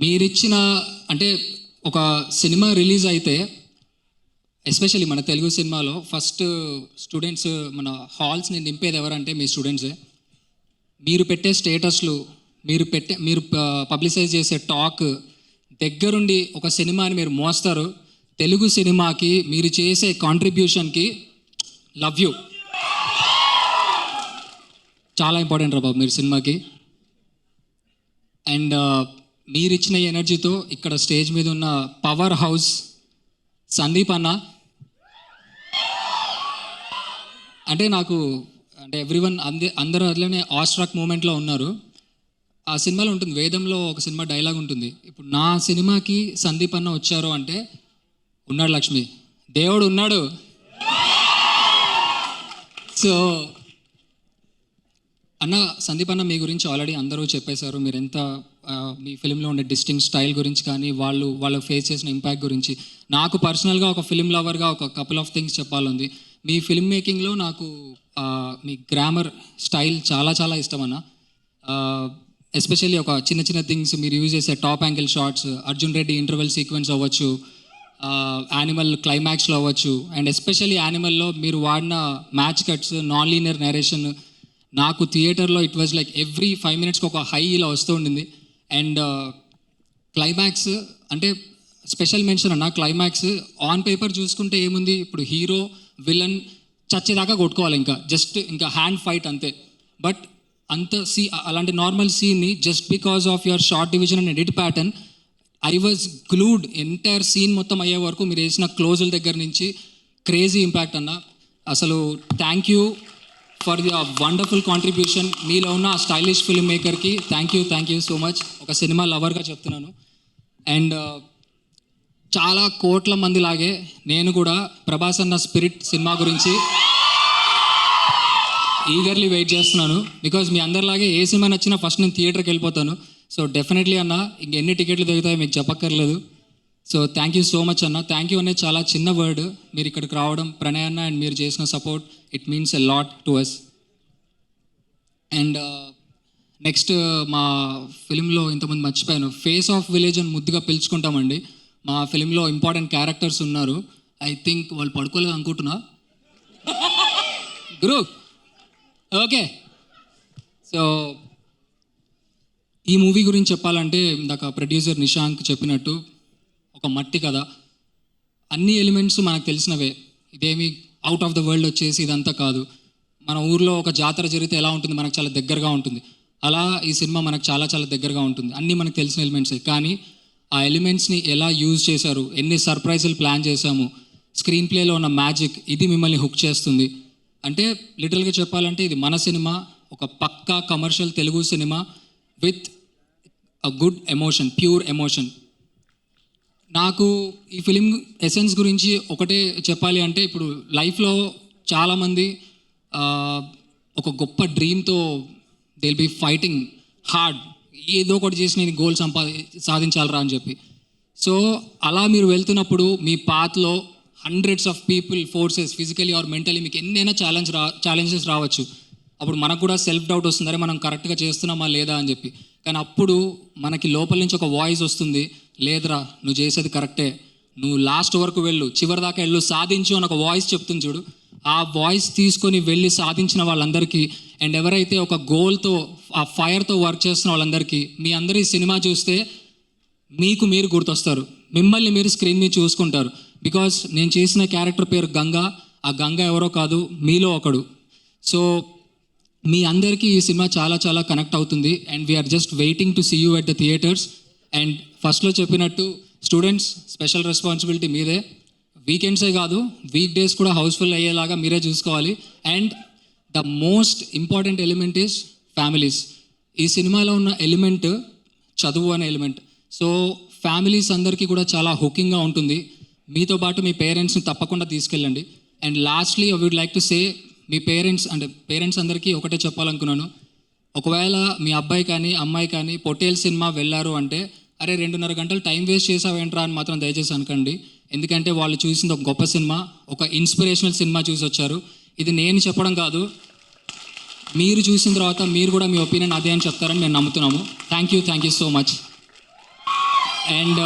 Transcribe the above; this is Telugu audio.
మీరిచ్చిన అంటే ఒక సినిమా రిలీజ్ అయితే ఎస్పెషల్లీ మన తెలుగు సినిమాలో ఫస్ట్ స్టూడెంట్స్ మన హాల్స్ని నింపేది ఎవరంటే మీ స్టూడెంట్సే. మీరు పెట్టే స్టేటస్లు, మీరు పబ్లిసైజ్ చేసే టాక్ దగ్గరుండి ఒక సినిమాని మీరు మోస్తారు. తెలుగు సినిమాకి మీరు చేసే కాంట్రిబ్యూషన్కి లవ్ యూ. చాలా ఇంపార్టెంట్ రా బాబు మీరు సినిమాకి. అండ్ మీరు ఇచ్చిన ఎనర్జీతో ఇక్కడ స్టేజ్ మీద ఉన్న పవర్ హౌస్ సందీప్ అన్న, అంటే నాకు అంటే ఎవ్రీవన్ అందరూ అట్లనే ఆస్ట్రాక్ మూమెంట్లో ఉన్నారు. ఆ సినిమాలో ఉంటుంది, వేదంలో ఒక సినిమా డైలాగ్ ఉంటుంది, ఇప్పుడు నా సినిమాకి సందీప్ అన్న వచ్చారు అంటే ఉన్నాడు లక్ష్మి, దేవుడు ఉన్నాడు. సో అన్న, సందీప్ అన్న మీ గురించి ఆల్రెడీ అందరూ చెప్పేశారు. మీరు ఎంత మీ ఫిలింలో ఉండే డిస్టింక్ట్ స్టైల్ గురించి కానీ వాళ్ళు ఫేస్ చేసిన ఇంపాక్ట్ గురించి. నాకు పర్సనల్గా ఒక ఫిలిం లవర్గా ఒక కపుల్ ఆఫ్ థింగ్స్ చెప్పాలంది. మీ ఫిల్మ్ మేకింగ్లో నాకు మీ గ్రామర్ స్టైల్ చాలా చాలా ఇష్టం అన్న. ఎస్పెషల్లీ ఒక చిన్న చిన్న థింగ్స్ మీరు యూజ్ చేసే top angle shots, Arjun Reddy interval sequence అవ్వచ్చు, యానిమల్ క్లైమాక్స్లో అవ్వచ్చు, అండ్ ఎస్పెషల్లీ యానిమల్లో మీరు వాడిన match cuts, non linear narration, నాకు థియేటర్లో ఇట్ వాజ్ లైక్ ఎవ్రీ 5 minutesకి ఒక హై ఇలా వస్తూ ఉండింది. అండ్ క్లైమాక్స్ అంటే స్పెషల్ మెన్షన్ అన్న. క్లైమాక్స్ ఆన్ పేపర్ చూసుకుంటే ఏముంది, ఇప్పుడు హీరో విలన్ చచ్చేదాకా కొట్టుకోవాలి, ఇంకా హ్యాండ్ ఫైట్ అంతే. బట్ అంత అలాంటి నార్మల్ సీన్ని just because of your short division and edit pattern I was glued. Entire scene మొత్తం అయ్యే వరకు మీరు వేసిన క్లోజుల దగ్గర నుంచి క్రేజీ ఇంపాక్ట్ అన్న. అసలు thank you for the wonderful contribution. మీలో ఉన్న ఆ స్టైలిష్ ఫిల్మ్ మేకర్కి థ్యాంక్ యూ సో మచ్. ఒక సినిమా లవర్గా చెప్తున్నాను. అండ్ చాలా కోట్ల మంది లాగే నేను కూడా ప్రభాస్ అన్న స్పిరిట్ సినిమా గురించి ఈగర్లీ వెయిట్ చేస్తున్నాను. బికాజ్ మీ అందరిలాగే ఏ సినిమా నచ్చినా ఫస్ట్ నేను థియేటర్కి వెళ్ళిపోతాను. సో డెఫినెట్లీ అన్న, ఇంకెన్ని టికెట్లు దొరుకుతాయో మీకు చెప్పక్కర్లేదు. So thank you so much అన్న. థ్యాంక్ యూ అనేది చాలా చిన్న వర్డ్. మీరు ఇక్కడికి రావడం, ప్రణయ్ అన్న అండ్ మీరు చేసిన support, it means a lot to us. And next మా ఫిలింలో ఇంతమంది మర్చిపోయాను, ఫేస్ ఆఫ్ విలేజ్ అని ముద్దుగా పిలుచుకుంటామండి. మా ఫిలింలో ఇంపార్టెంట్ క్యారెక్టర్స్ ఉన్నారు. ఐ థింక్ వాళ్ళు పడుకోలేదు అనుకుంటున్నా. గురు ఓకే. సో ఈ మూవీ గురించి చెప్పాలంటే ఇందాక ప్రొడ్యూసర్ నిశాంక్ చెప్పినట్టు ఒక మట్టి కథ. అన్ని ఎలిమెంట్స్ మనకు తెలిసినవే, ఇదేమి అవుట్ ఆఫ్ ద వరల్డ్ వచ్చేసి ఇదంతా కాదు. మన ఊర్లో ఒక జాతర జరిగితే ఎలా ఉంటుంది, మనకు చాలా దగ్గరగా ఉంటుంది. అలా ఈ సినిమా మనకు చాలా చాలా దగ్గరగా ఉంటుంది. అన్నీ మనకు తెలిసిన ఎలిమెంట్సే, కానీ ఆ ఎలిమెంట్స్ని ఎలా యూజ్ చేశారు, ఎన్ని సర్ప్రైజులు ప్లాన్ చేశాము, స్క్రీన్ ప్లేలో ఉన్న మ్యాజిక్, ఇది మిమ్మల్ని హుక్ చేస్తుంది. అంటే లిటరల్గా చెప్పాలంటే ఇది మన సినిమా, ఒక పక్కా కమర్షియల్ తెలుగు సినిమా with a good emotion, pure emotion. నాకు ఈ ఫిలిం ఎసెన్స్ గురించి ఒకటే చెప్పాలి అంటే, ఇప్పుడు లైఫ్లో చాలామంది ఒక గొప్ప డ్రీమ్తో they will be fighting hard, ఏదో ఒకటి చేసి నేను గోల్ సాధించాలరా అని చెప్పి. సో అలా మీరు వెళ్తున్నప్పుడు మీ పాత్లో hundreds of people, forces, physically or mentally మీకు ఎన్నైనా ఛాలెంజెస్ రావచ్చు. అప్పుడు మనకు కూడా సెల్ఫ్ డౌట్ వస్తుంది, అరే మనం కరెక్ట్గా చేస్తున్నామా లేదా అని చెప్పి. కానీ అప్పుడు మనకి లోపల నుంచి ఒక వాయిస్ వస్తుంది, లేదురా నువ్వు చేసేది కరెక్టే, నువ్వు లాస్ట్ వరకు వెళ్ళు, చివరి దాకా వెళ్ళు, సాధించు అని ఒక వాయిస్ చెప్తుంది చూడు. ఆ వాయిస్ తీసుకొని వెళ్ళి సాధించిన వాళ్ళందరికీ, అండ్ ఎవరైతే ఒక గోల్తో ఆ ఫైర్తో వర్క్ చేస్తున్న వాళ్ళందరికీ, మీ అందరి సినిమా చూస్తే మీకు మీరు గుర్తొస్తారు, మిమ్మల్ని మీరు స్క్రీన్ మీద చూసుకుంటారు. బికాస్ నేను చేసిన క్యారెక్టర్ పేరు గంగా, ఆ గంగా ఎవరో కాదు, మీలో ఒకడు. సో మీ అందరికీ ఈ సినిమా చాలా చాలా కనెక్ట్ అవుతుంది. And we are just waiting to see you at the theatres. And ఫస్ట్లో చెప్పినట్టు స్టూడెంట్స్ స్పెషల్ రెస్పాన్సిబిలిటీ మీదే. వీకెండ్సే కాదు, వీక్ డేస్ కూడా హౌస్ఫుల్ అయ్యేలాగా మీరే చూసుకోవాలి. And the most important element is families. ఈ సినిమాలో ఉన్న ఎలిమెంట్ చదువు అనే ఎలిమెంట్. సో ఫ్యామిలీస్ అందరికీ కూడా చాలా హుకింగ్గా ఉంటుంది. మీతో పాటు మీ పేరెంట్స్ని తప్పకుండా తీసుకెళ్ళండి. And lastly I would like to say, మీ పేరెంట్స్ అందరికీ ఒకటే చెప్పాలనుకున్నాను, ఒకవేళ మీ అబ్బాయి కానీ అమ్మాయి కానీ పొట్టేల్ సినిమా వెళ్ళారు అంటే, అరే 2.5 గంటలు టైం వేస్ట్ చేసావేంట్రా అని మాత్రం దయచేసి అనకండి. ఎందుకంటే వాళ్ళు చూసింది ఒక గొప్ప సినిమా, ఒక ఇన్స్పిరేషనల్ సినిమా చూసి వచ్చారు. ఇది నేను చెప్పడం కాదు, మీరు చూసిన తర్వాత మీరు కూడా మీ ఒపీనియన్ అదే అని చెప్తారని మేము నమ్ముతున్నాము. Thank you so much. And